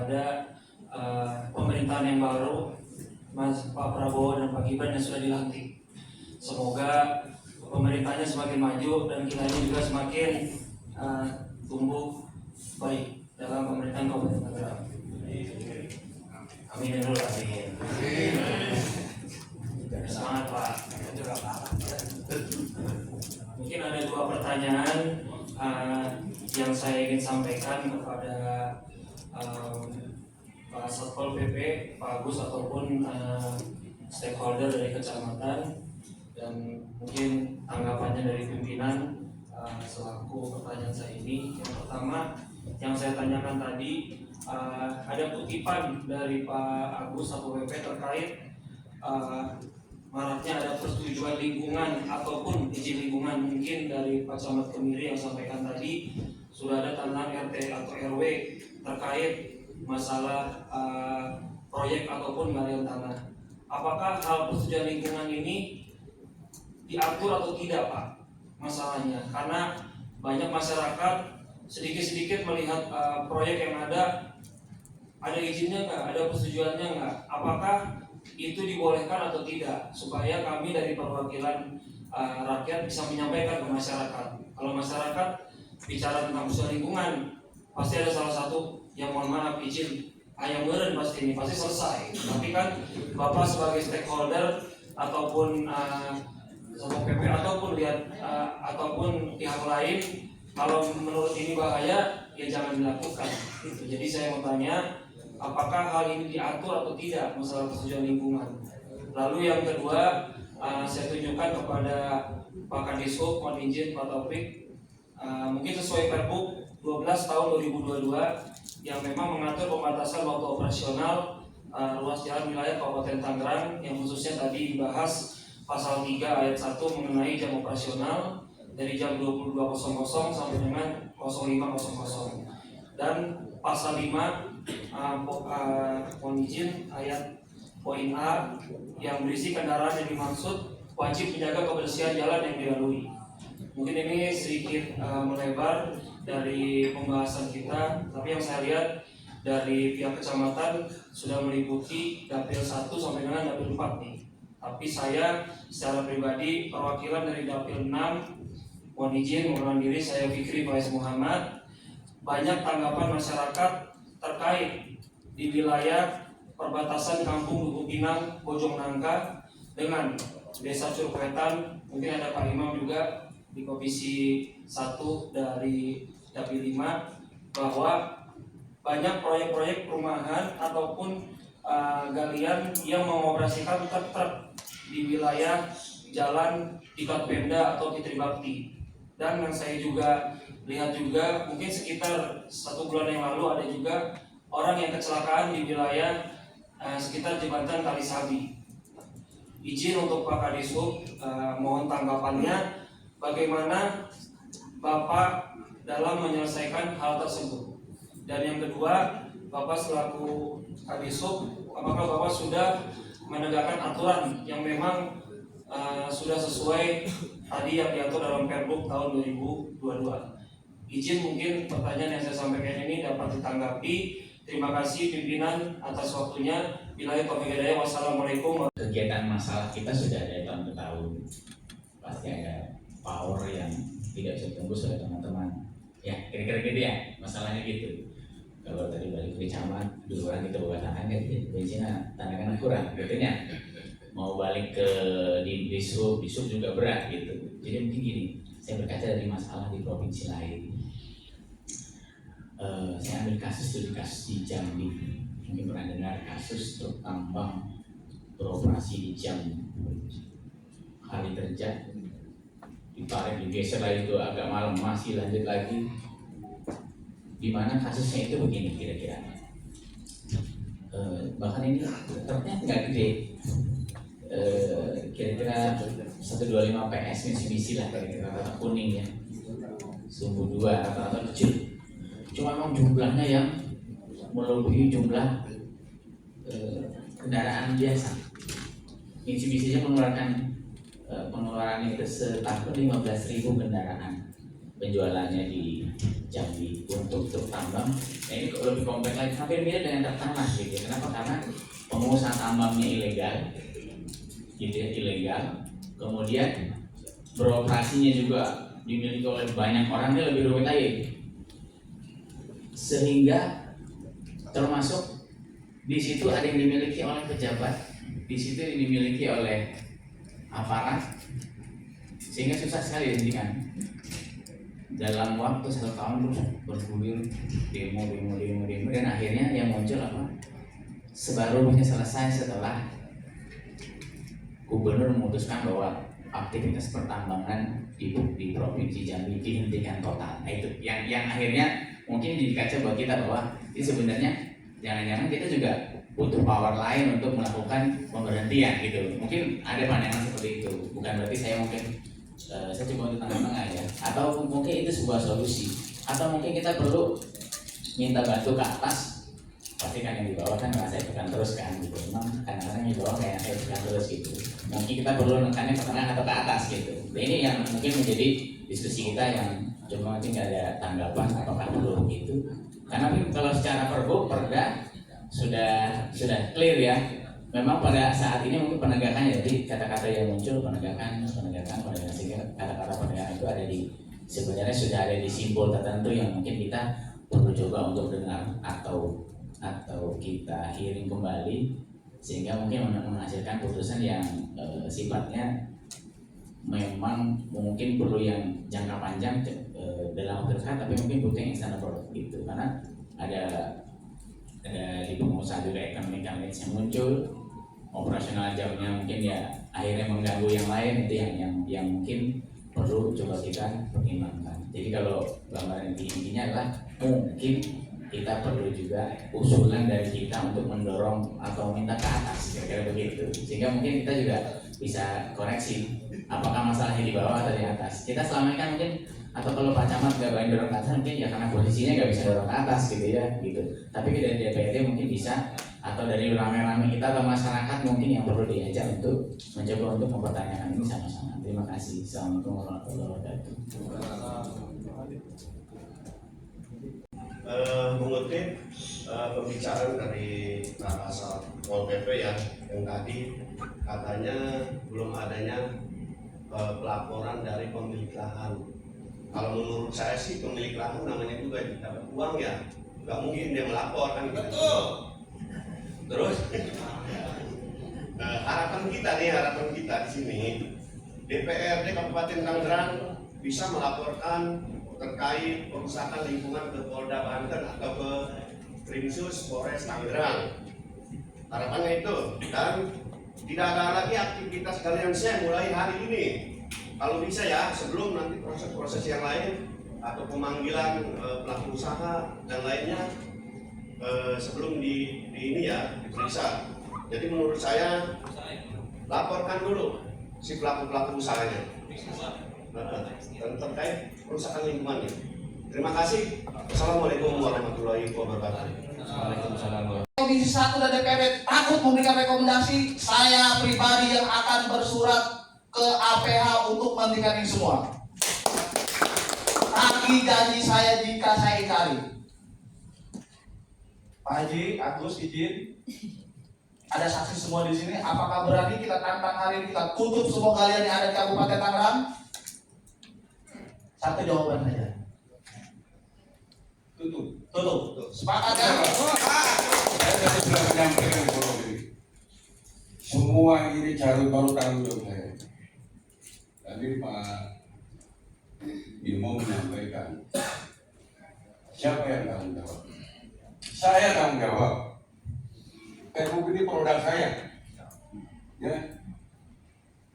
kepada pemerintahan yang baru, Pak Prabowo dan Pak Gibran yang sudah dilantik. Semoga pemerintahnya semakin maju dan kita ini juga semakin tumbuh baik dalam pemerintahan Kabupaten Tangerang. Amin. Semangat Pak. Mungkin ada dua pertanyaan yang saya ingin sampaikan kepada Pak Satpol PP, Pak Agus ataupun stakeholder dari kecamatan, dan mungkin tanggapannya dari pimpinan selaku pertanyaan saya ini. Yang pertama yang saya tanyakan tadi, ada kutipan dari Pak Agus Satpol PP terkait maraknya ada persetujuan lingkungan ataupun izin lingkungan. Mungkin dari Pak Camat Kemiri yang sampaikan tadi sudah ada tanah RT atau RW terkait masalah proyek ataupun galian tanah. Apakah hal persetujuan lingkungan ini diatur atau tidak Pak masalahnya? Karena banyak masyarakat sedikit-sedikit melihat proyek yang ada izinnya nggak, ada persetujuannya nggak, apakah itu dibolehkan atau tidak, supaya kami dari perwakilan rakyat bisa menyampaikan ke masyarakat. Kalau masyarakat bicara tentang persoalan lingkungan, pasti ada salah satu yang mohon maaf izin ayam meren pasti ini pasti selesai. Tapi kan Bapak sebagai stakeholder ataupun Satpol PP ataupun ataupun pihak lain, kalau menurut ini bahaya ya jangan dilakukan. Gitu. Jadi saya mau tanya, apakah hal ini diatur atau tidak masalah persetujuan lingkungan? Lalu yang kedua, saya tunjukkan kepada Pak Kadishub, mohon izin Pak Taufik, mungkin sesuai Perpuk 12 tahun 2022 yang memang mengatur pembatasan waktu operasional ruas jalan wilayah Kabupaten Tangerang, yang khususnya tadi dibahas pasal 3 ayat 1 mengenai jam operasional dari jam 22.00 sampai dengan 05.00, dan pasal 5 mohon izin ayat poin A yang berisi kendaraan yang dimaksud wajib menjaga kebersihan jalan yang dilalui. Mungkin ini sedikit melebar dari pembahasan kita, tapi yang saya lihat dari pihak kecamatan sudah meliputi dapil 1 sampai dengan dapil 4 nih. Tapi saya secara pribadi perwakilan dari dapil 6, mohon izin mengulangi diri, saya Fikri Faiz Muhammad. Banyak tanggapan masyarakat terkait di wilayah perbatasan Kampung Duku Pinang, Bojong Nangka dengan Desa Curugwetan. Mungkin ada Pak Imam juga di Komisi 1 dari Dapil 5, bahwa banyak proyek-proyek perumahan ataupun galian yang mengoperasikan truk-truk di wilayah jalan Diklat Pemda atau Fitri Bakti. Dan yang saya juga lihat juga mungkin sekitar 1 bulan yang lalu ada juga orang yang kecelakaan di wilayah sekitar jembatan Kalisabi. Izin untuk Pak Kadishub, mohon tanggapannya bagaimana Bapak dalam menyelesaikan hal tersebut. Dan yang kedua, Bapak selaku Kadishub, apakah Bapak sudah menegakkan aturan yang memang sudah sesuai tadi yang diatur dalam Perpuk tahun 2022? Izin mungkin pertanyaan yang saya sampaikan ini dapat ditanggapi. Terima kasih pimpinan atas waktunya. Billahi taufiq hidayah. Wassalamualaikum. Kegiatan masalah kita sudah dari tahun ke tahun. Pasti ada power yang tidak bisa ditembus oleh teman-teman. Ya, kira-kira gitu ya, masalahnya gitu. Kalau tadi balik ke camat, dulu orang kita bawa tangan kan, bensinnya tanahkan kurang, betulnya. Mau balik ke di Dishub juga berat gitu. Jadi mungkin gini, saya berkaca dari masalah di provinsi lain. Saya ambil kasus di Jambi. Mungkin pernah dengar kasus truk tambang beroperasi di Jambi. Hari kerja ditarik, digeser lagi itu agak malam, masih lanjut lagi. Di mana kasusnya itu begini kira-kira. Bahkan ini truknya nggak gede. Kira-kira 125 PS Mitsubishi lah, kira-kira rata kuning ya, sumbu 2 rata-rata kecil. Cuma memang jumlahnya yang melebihi jumlah kendaraan biasa. Mitsubishi mengeluarkan pengeluaran itu setahun 15.000 kendaraan. penjualannya di Jambi untuk truk tambang. Nah, ini lebih kompleks lagi, hampir mirip dengan truk tanah gitu. Kenapa? Karena pengusaha tambangnya ilegal, gitu ya, ilegal. Kemudian beroperasinya juga dimiliki oleh banyak orang, ini lebih rumit lagi. Sehingga termasuk di situ ada yang dimiliki oleh pejabat, di situ yang dimiliki oleh aparat, sehingga susah sekali dihentikan. Dalam waktu 1 tahun terus bergulir demo, dan akhirnya yang muncul apa? Sebarunya selesai setelah gubernur memutuskan bahwa aktivitas pertambangan di provinsi Jambi dihentikan total. Nah, itu yang akhirnya mungkin jadi kaca buat kita bahwa ini sebenarnya jangan-jangan kita juga butuh power lain untuk melakukan pemberhentian gitu. Mungkin ada pandangan seperti itu. Bukan berarti saya saya coba untuk tengah-tengah ya. Atau mungkin itu sebuah solusi. Atau mungkin kita perlu minta bantu ke atas. Pasti kan yang di bawah kan nggak saya tekan terus kan gitu. Memang kadang-kadang yang di bawah kayak saya tekan terus gitu. Mungkin kita perlu nekannya ke tengah atau ke atas gitu. Nah, ini yang mungkin menjadi diskusi kita yang cuma mungkin nggak ada tanggapan apakah perlu gitu. Karena kalau secara perda sudah clear ya. Memang pada saat ini mungkin penegakannya, jadi kata-kata yang muncul penegakan sehingga kata-kata penegakan itu ada di sebenarnya sudah ada di simbol tertentu yang mungkin kita perlu coba untuk dengar atau kita hearing kembali sehingga mungkin menghasilkan putusan yang sifatnya memang mungkin perlu yang jangka panjang dalam waktu dekat, tapi mungkin butuh yang sustainable gitu, karena ada di pengusaha juga ekonomi yang muncul, operasional jamnya mungkin ya akhirnya mengganggu yang lain, itu yang mungkin perlu coba kita pertimbangkan. Jadi kalau gambaran intinya adalah mungkin kita perlu juga usulan dari kita untuk mendorong atau minta ke atas kira-kira begitu, sehingga mungkin kita juga bisa koreksi apakah masalahnya di bawah atau di atas. Kita selama ini kan mungkin, atau kalau Pak Camat nggak berani dorong ke atas mungkin ya karena posisinya nggak bisa dorong ke atas gitu ya gitu. Tapi dari DPRD mungkin bisa, atau dari rame-rame kita atau masyarakat mungkin yang perlu diajak untuk mencoba untuk mempertanyakan ini sama-sama. Terima kasih. Assalamualaikum warahmatullahi wabarakatuh. Mengutip pembicaraan dari Kasal Pol PP ya, yang tadi katanya belum adanya pelaporan dari pemilik lahan. Kalau menurut saya sih pemilik lahan namanya juga dapat uang ya, nggak mungkin dia melapor kan gitu. Betul. Terus harapan kita di sini DPRD Kabupaten Tangerang bisa melaporkan terkait perusakan lingkungan ke Polda Banten atau ke Krimsus Polres Tangerang. Harapannya itu, dan tidak ada lagi aktivitas kalian saya mulai hari ini. Kalau bisa ya, sebelum nanti proses-proses yang lain atau pemanggilan pelaku usaha dan lainnya, sebelum di ini ya diperiksa. Jadi menurut saya laporkan dulu si pelaku usahanya dan terkait perusahaan lingkungannya. Terima kasih. Assalamualaikum warahmatullahi wabarakatuh. Waalaikumsalam. Komisi 1 dan DPRD takut memberikan rekomendasi, saya pribadi yang akan bersurat ke APH untuk menghentikan ini semua. Tagih janji saya jika saya cari. Pak Haji, Agus izin. Ada saksi semua di sini. Apakah berani kita tantang hari ini kita tutup semua kalian yang ada di Kabupaten Tangerang? Satu jawaban saja. Tutup. Sepakat ya? Saya tadi sudah menyampaikan kalau ini. Semua ini baru tanggung jawab saya. Tadi Pak Bimo menyampaikan, siapa yang tanggung jawab? Saya tanggung jawab. Facebook ini produk saya. Ya.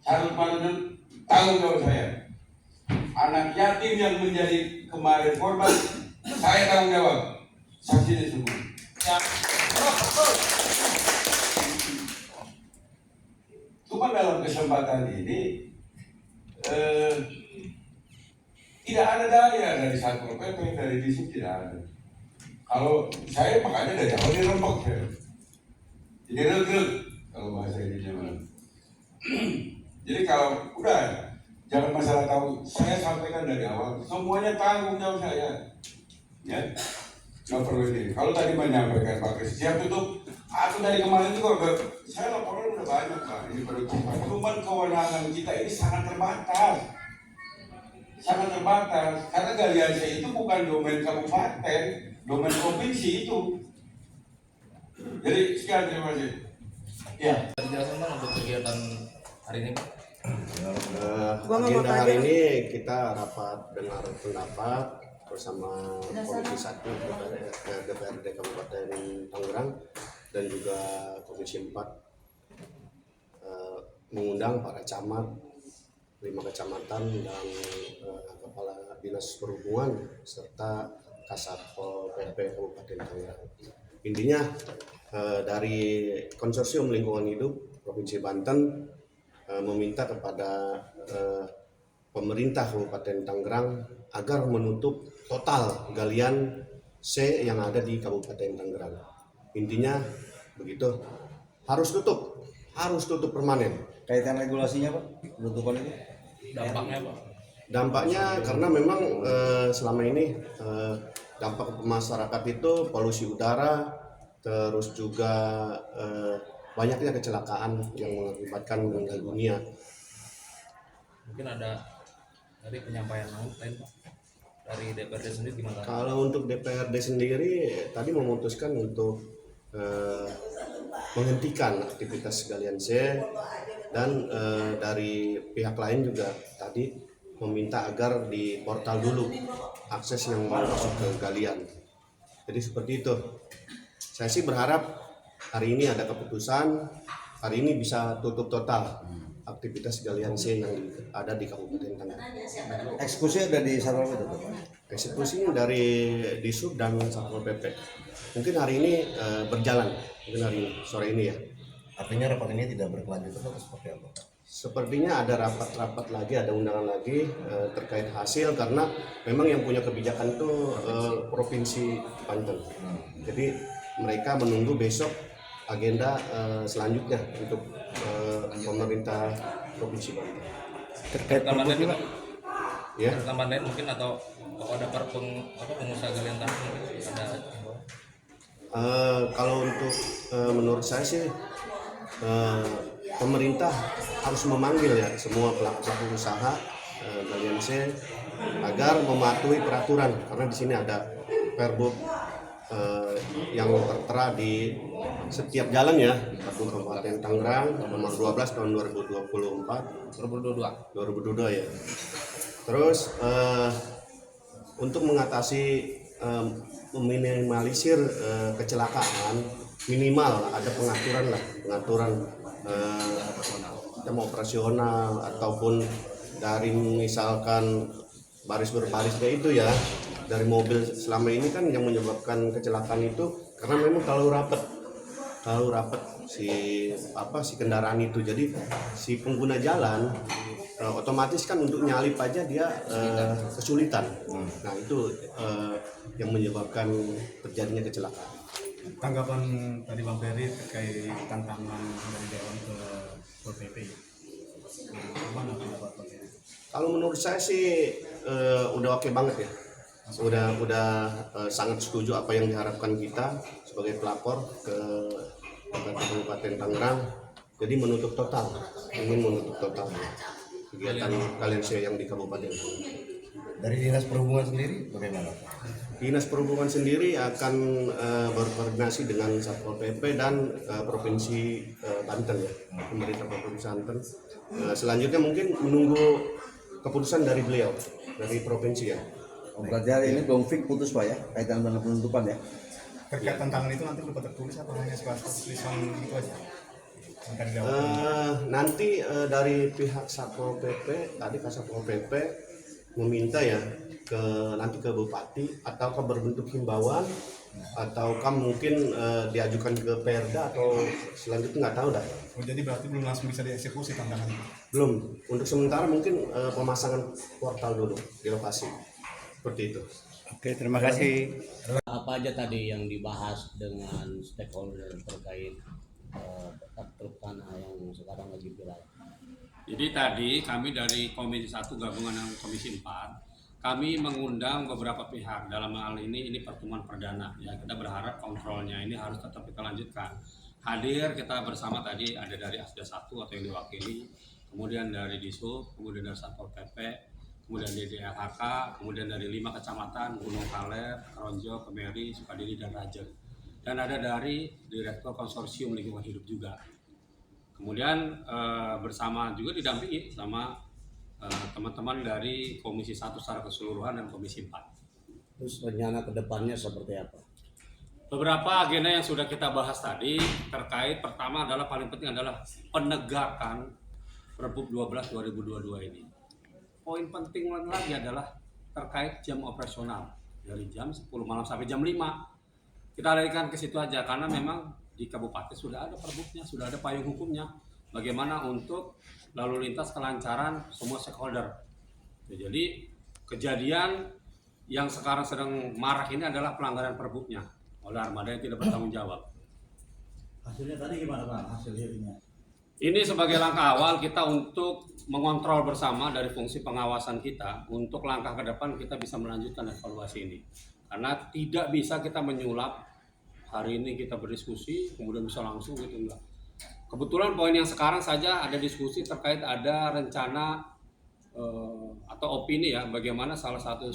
Harus tanggung jawab saya. Anak yatim yang menjadi kemarin korban, saya tanggung jawab. Saksinya semua. Cuma dalam kesempatan ini tidak ada daya dari Satpol PP, dari disub tidak ada. Kalau saya makanya dari awal dirembak saya. Jadi regreg kalau bahasa ini zaman. Jadi kalau udah Jangan masalah tahu. Saya sampaikan dari awal, semuanya tanggung jawab saya. Ya, nggak perlu ini. Kalau tadi menyampaikan Pak Kris, siap tutup. Aku dari kemarin juga saya laporan udah banyak Pak. Ini penutupan. Cuman kewenangan kita ini sangat terbatas. Sangat terbatas. Karena galian saya itu bukan domain kabupaten, domain provinsi itu. Jadi sekian, terima kasih. Ya. Dijelaskan Bang untuk kegiatan hari ini Pak. Agenda hari ini kita rapat dengar pendapat bersama Komisi 1 DPRD Kabupaten Tangerang dan juga Komisi 4 mengundang para camat 5 kecamatan dan Kepala Dinas Perhubungan serta Kasatpol PP Kabupaten Tangerang. Intinya dari Konsorsium Lingkungan Hidup Provinsi Banten meminta kepada pemerintah Kabupaten Tangerang agar menutup total galian C yang ada di Kabupaten Tangerang. Intinya begitu, harus tutup permanen. Kaitan regulasinya Pak, penutupan itu? Dampaknya Pak. Dampaknya karena memang selama ini dampak masyarakat itu polusi udara, terus juga banyaknya kecelakaan yang mengakibatkan meninggal dunia. Mungkin ada dari penyampaian lain Pak dari DPRD sendiri gimana? Kalau untuk DPRD sendiri tadi memutuskan untuk menghentikan aktivitas galian C dan dari pihak lain juga tadi meminta agar di portal dulu akses yang mau masuk ke galian. Jadi seperti itu. Saya sih berharap hari ini ada keputusan, hari ini bisa tutup total aktivitas galian C yang ada di Kabupaten Tangerang. Eksekusi ada di Satpol PP Pak? Eksekusinya dari Disub dan Satpol PP. Mungkin hari ini berjalan, mungkin hari ini, sore ini ya. Artinya rapat ini tidak berkelanjutan atau seperti apa Pak? Sepertinya ada rapat-rapat lagi, ada undangan lagi terkait hasil karena memang yang punya kebijakan itu Provinsi Banten. Jadi mereka menunggu besok agenda selanjutnya untuk pemerintah Provinsi Banten. Terkait Tambahan lain Pak? Ya, Tambahan lain mungkin atau kalau ada pengusaha galian tanah mungkin ada. kalau untuk menurut saya sih pemerintah harus memanggil ya semua pelaku usaha galian C agar mematuhi peraturan karena di sini ada Perbup yang tertera di setiap jalan ya Kabupaten Tangerang nomor 12 tahun 2024 2022 ya. Terus untuk mengatasi meminimalisir kecelakaan minimal ada pengaturan jam operasional ataupun dari misalkan baris berbarisnya itu ya dari mobil selama ini kan yang menyebabkan kecelakaan itu karena memang terlalu rapat si kendaraan itu, jadi si pengguna jalan otomatis kan untuk nyalip aja dia kesulitan. Nah itu yang menyebabkan terjadinya kecelakaan. Tanggapan tadi Bang Ferry terkait tantangan dari Dewan ke Satpol PP. Gimana pendapat Bang Ferry? Kalau menurut saya sih udah oke banget ya. Udah sangat setuju apa yang diharapkan kita sebagai pelapor ke Kabupaten Tangerang. Jadi ingin menutup total kegiatan galian C yang di Kabupaten Tangerang. Dari Dinas Perhubungan sendiri bagaimana Pak? Dinas Perhubungan sendiri akan berkoordinasi dengan Satpol PP dan Provinsi Banten ya, pemerintah Provinsi Banten. Selanjutnya mungkin menunggu keputusan dari beliau, dari provinsi ya. Berarti hari ini belum fix putus Pak ya, kaitan dengan penutupan ya? Terkait tantangan itu nanti berupa tertulis atau hanya sebatas tulisan gitu aja? Nanti dari pihak Satpol PP, tadi Satpol PP meminta ya nanti ke Bupati ataukah berbentuk himbauan ataukah mungkin diajukan ke Perda atau selanjutnya nggak tahu dah. Oh, jadi berarti belum langsung bisa dieksekusi tantangan itu? Belum, untuk sementara mungkin pemasangan portal dulu di lokasi seperti itu. Oke, terima kasih. Apa aja tadi yang dibahas dengan stakeholder terkait truk tanah yang sekarang lagi viral? Jadi tadi kami dari Komisi 1 gabungan dengan Komisi 4, kami mengundang beberapa pihak. Dalam hal ini pertemuan perdana. Ya, kita berharap kontrolnya ini harus tetap kita lanjutkan. Hadir kita bersama tadi ada dari Asda 1 atau yang diwakili, kemudian dari Dishub, kemudian dari Satpol PP, kemudian dari DLHK, kemudian dari 5 kecamatan, Gunung Kaler, Keronjo, Kemeri, Sukadiri, dan Rajen. Dan ada dari Direktur Konsorsium Lingkungan Hidup juga. Kemudian bersama juga didampingi sama teman-teman dari Komisi 1 secara keseluruhan dan Komisi 4. Terus rencana kedepannya seperti apa? Beberapa agenda yang sudah kita bahas tadi terkait pertama adalah paling penting adalah penegakan Perbup 12 2022 ini. Poin penting lagi adalah terkait jam operasional dari jam 10 malam sampai jam 5. Kita alihkan ke situ aja karena memang di kabupaten sudah ada perbuknya, sudah ada payung hukumnya. Bagaimana untuk lalu lintas kelancaran semua stakeholder. Jadi kejadian yang sekarang sedang marak ini adalah pelanggaran perbuknya oleh armada yang tidak bertanggung jawab. Hasilnya tadi gimana Pak? Hasil hearingnya? Ini sebagai langkah awal kita untuk mengontrol bersama dari fungsi pengawasan kita. Untuk langkah ke depan kita bisa melanjutkan evaluasi ini. Karena tidak bisa kita menyulap. Hari ini kita berdiskusi, kemudian bisa langsung gitu, enggak. Kebetulan poin yang sekarang saja ada diskusi terkait ada rencana atau opini ya, bagaimana salah satu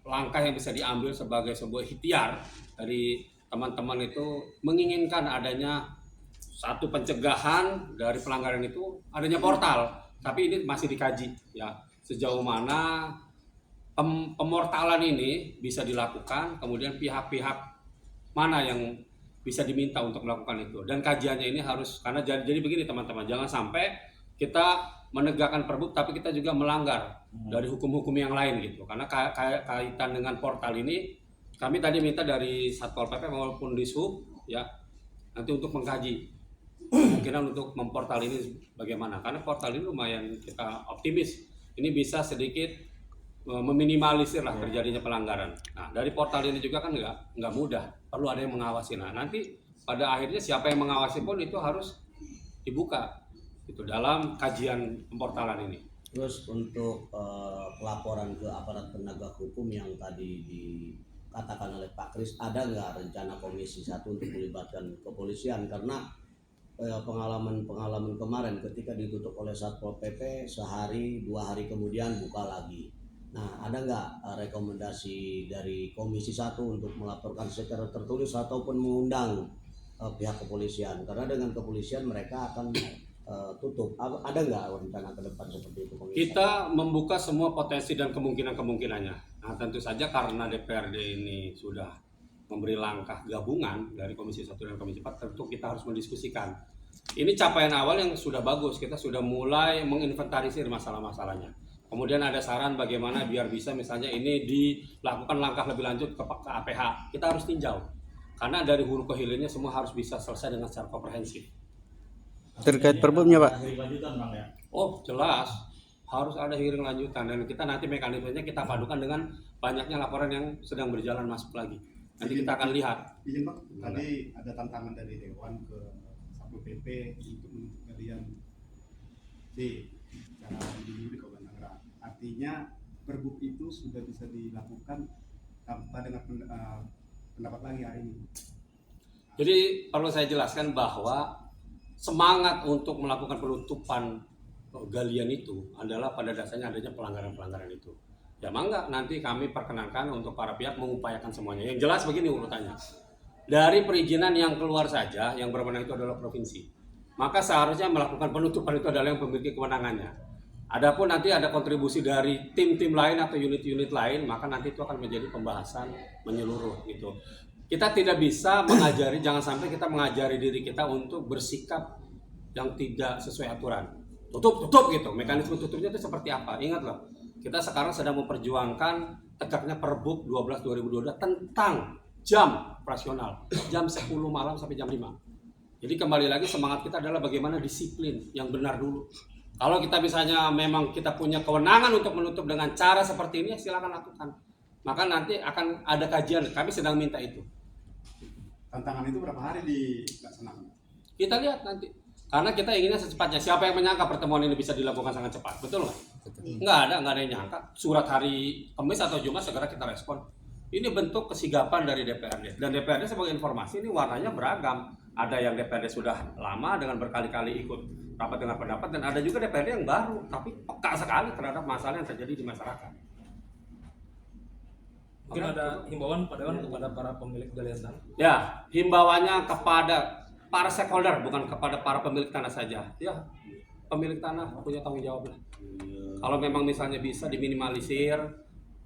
langkah yang bisa diambil sebagai sebuah ikhtiar dari teman-teman itu menginginkan adanya satu pencegahan dari pelanggaran itu adanya portal, tapi ini masih dikaji ya sejauh mana pemortalan ini bisa dilakukan, kemudian pihak-pihak mana yang bisa diminta untuk melakukan itu, dan kajiannya ini harus karena jadi begini teman-teman, jangan sampai kita menegakkan Perbup tapi kita juga melanggar dari hukum-hukum yang lain gitu, karena kaitan dengan portal ini kami tadi minta dari Satpol PP maupun Dishub ya nanti untuk mengkaji kemungkinan untuk memportal ini bagaimana, karena portal ini lumayan kita optimis ini bisa sedikit meminimalisir lah terjadinya pelanggaran. Nah dari portal ini juga kan nggak mudah, perlu ada yang mengawasi. Nah nanti pada akhirnya siapa yang mengawasi pun itu harus dibuka itu dalam kajian portalan ini. Terus untuk pelaporan ke aparat penegak hukum yang tadi dikatakan oleh Pak Kris, ada nggak rencana Komisi 1 untuk melibatkan kepolisian? Karena pengalaman kemarin ketika ditutup oleh Satpol PP sehari 2 hari kemudian buka lagi. Nah, ada nggak rekomendasi dari Komisi 1 untuk melaporkan secara tertulis ataupun mengundang pihak kepolisian? Karena dengan kepolisian mereka akan tutup. Ada nggak rencana ke depan seperti itu? Komisi kita membuka semua potensi dan kemungkinan-kemungkinannya. Nah, tentu saja karena DPRD ini sudah memberi langkah gabungan dari Komisi 1 dan Komisi 4, tentu kita harus mendiskusikan. Ini capaian awal yang sudah bagus, kita sudah mulai menginventarisir masalah-masalahnya. Kemudian ada saran bagaimana biar bisa misalnya ini dilakukan langkah lebih lanjut ke APH. Kita harus tinjau. Karena dari hulu ke hilirnya semua harus bisa selesai dengan secara komprehensif. Terkait Perbupnya Pak? Oh jelas, harus ada hearing lanjutan. Dan kita nanti mekanismenya kita padukan dengan banyaknya laporan yang sedang berjalan masuk lagi. Nanti kita akan lihat. Izin Pak, tadi ada tantangan dari Dewan ke Satpol PP untuk menuntut kalian di Kabupaten Tangerang. Artinya Perbup itu sudah bisa dilakukan tanpa dengan pendapat lagi hari ini. Jadi perlu saya jelaskan bahwa semangat untuk melakukan penutupan galian itu adalah pada dasarnya adanya pelanggaran-pelanggaran itu. Ya mangga nanti kami perkenankan untuk para pihak mengupayakan semuanya. Yang jelas begini urutannya. Dari perizinan yang keluar saja yang berwenang itu adalah provinsi. Maka seharusnya melakukan penutupan itu adalah yang memiliki kewenangannya. Adapun nanti ada kontribusi dari tim-tim lain atau unit-unit lain, maka nanti itu akan menjadi pembahasan menyeluruh gitu. Kita tidak bisa mengajari, jangan sampai kita mengajari diri kita untuk bersikap yang tidak sesuai aturan. Tutup gitu. Mekanisme tutupnya itu seperti apa? Ingat loh, kita sekarang sedang memperjuangkan tegaknya Perbup 12 2022 tentang jam operasional, jam 10 malam sampai jam 5. Jadi kembali lagi semangat kita adalah bagaimana disiplin yang benar dulu. Kalau kita misalnya memang kita punya kewenangan untuk menutup dengan cara seperti ini, silakan lakukan. Maka nanti akan ada kajian, kami sedang minta itu. Tantangan itu berapa hari dilaksanakan? Kita lihat nanti. Karena kita inginnya secepatnya. Siapa yang menyangka pertemuan ini bisa dilakukan sangat cepat? Betul nggak? Nggak ada yang nyangka. Surat hari Kamis atau Jumat segera kita respon. Ini bentuk kesigapan dari DPRD. Dan DPRD sebagai informasi ini warnanya beragam. Ada yang DPRD sudah lama dengan berkali-kali ikut rapat dengan pendapat, dan ada juga DPRD yang baru tapi peka sekali terhadap masalah yang terjadi di masyarakat. Mungkin ada himbauan Pak Dewan kepada para pemilik galian tanah. Ya, himbauannya kepada para stakeholder, bukan kepada para pemilik tanah saja. Ya, pemilik tanah punya tanggung jawab lah. Kalau memang misalnya bisa diminimalisir,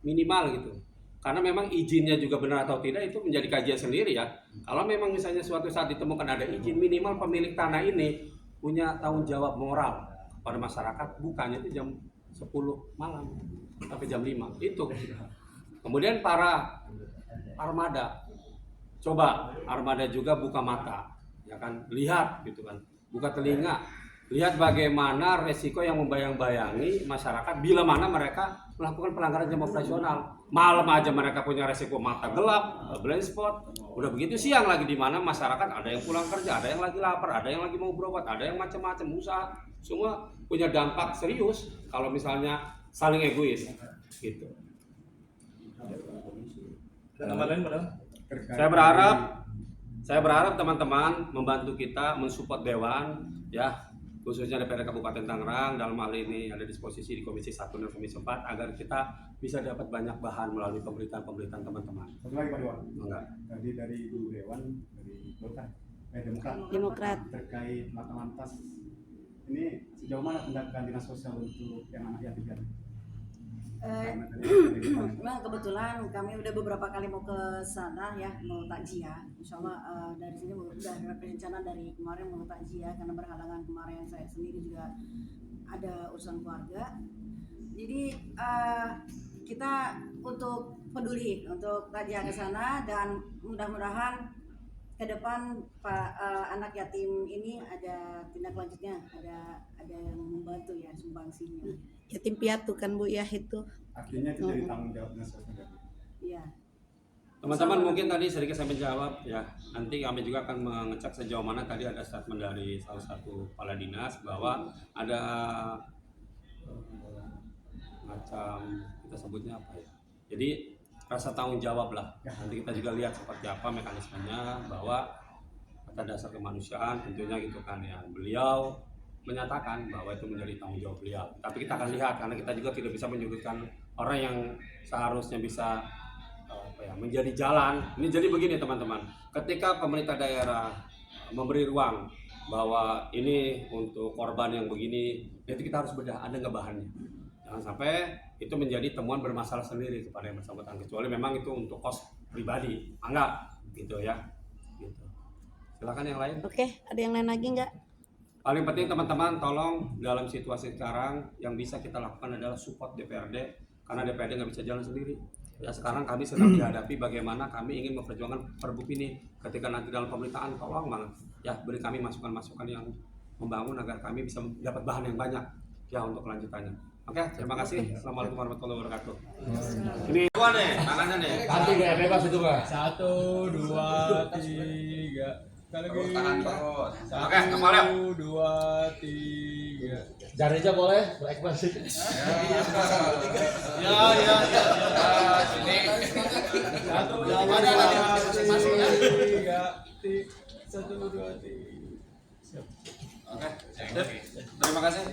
minimal gitu. Karena memang izinnya juga benar atau tidak itu menjadi kajian sendiri ya. Kalau memang misalnya suatu saat ditemukan ada izin, minimal pemilik tanah ini punya tanggung jawab moral pada masyarakat, bukannya itu jam 10 malam sampai jam 5. Itu. Kemudian para armada, coba armada juga buka mata, ya kan, lihat gitu kan, buka telinga, lihat bagaimana resiko yang membayang-bayangi masyarakat bila mana mereka melakukan pelanggaran jam operasional. Malam aja mereka punya resiko mata gelap, blind spot, udah begitu siang lagi di mana masyarakat ada yang pulang kerja, ada yang lagi lapar, ada yang lagi mau berobat, ada yang macam-macam usaha, semua punya dampak serius kalau misalnya saling egois, gitu. Ada tambahan lain Pak Dewan? Saya berharap teman-teman membantu kita mensupport Dewan ya, khususnya DPRD Kabupaten Tangerang dalam hal ini ada disposisi di Komisi 1 dan Komisi 4 agar kita bisa dapat banyak bahan melalui pemberitaan teman-teman. Satu lagi Pak Dewan. Enggak. Tadi dari Ibu Dewan dari Golkar, Demokrat terkait Laka Lantas. Ini sejauh mana tindakan dinas sosial untuk yang anak yatim piatu? Memang kebetulan kami udah beberapa kali mau ke sana ya, mau takziah. Insya Allah dari sini udah ada rencana dari kemarin mau takziah, karena berhalangan kemarin saya sendiri juga ada urusan keluarga. Jadi kita untuk peduli untuk takziah ke sana, dan mudah-mudahan ke depan anak yatim ini ada tindak lanjutnya, ada yang membantu ya sumbangsinya. Yatim piatu kan Bu ya itu. Artinya itu dari tanggung jawab dinas sosial. Iya. Teman-teman mungkin tadi sedikit saya menjawab ya. Nanti kami juga akan mengecek sejauh mana tadi ada statement dari salah satu kepala dinas bahwa ada macam kita sebutnya apa ya. Jadi rasa tanggung jawab lah. Nanti kita juga lihat seperti apa mekanismenya, bahwa kata dasar kemanusiaan tentunya gitu kan ya. Beliau menyatakan bahwa itu menjadi tanggung jawab beliau. Tapi kita akan lihat, karena kita juga tidak bisa menyudutkan orang yang seharusnya bisa menjadi jalan. Ini jadi begini teman-teman, ketika pemerintah daerah memberi ruang bahwa ini untuk korban yang begini, itu kita harus bedah, ada nggak bahannya. Jangan sampai itu menjadi temuan bermasalah sendiri kepada yang bersangkutan, kecuali memang itu untuk kos pribadi, enggak gitu ya. Gitu. Silakan yang lain. Oke, ada yang lain lagi nggak? Paling penting teman-teman, tolong dalam situasi sekarang yang bisa kita lakukan adalah support DPRD, karena DPRD nggak bisa jalan sendiri. Ya sekarang kami sedang dihadapi bagaimana kami ingin memperjuangkan Perbup ini. Ketika nanti dalam pemerintahan, tolong banget ya beri kami masukan-masukan yang membangun agar kami bisa dapat bahan yang banyak ya untuk kelanjutannya. Oke, terima kasih. Assalamualaikum warahmatullahi wabarakatuh. Ini dua nih, tangannya nih. Nanti bebas itu Pak. 1, 2, 3. Terus tangan terus. Oke, kembali. 1, 2, 3. Jarinya boleh berekspresi. Ya. Sini. 1, 2, 3. 1, 2, 3. Oke, terima kasih.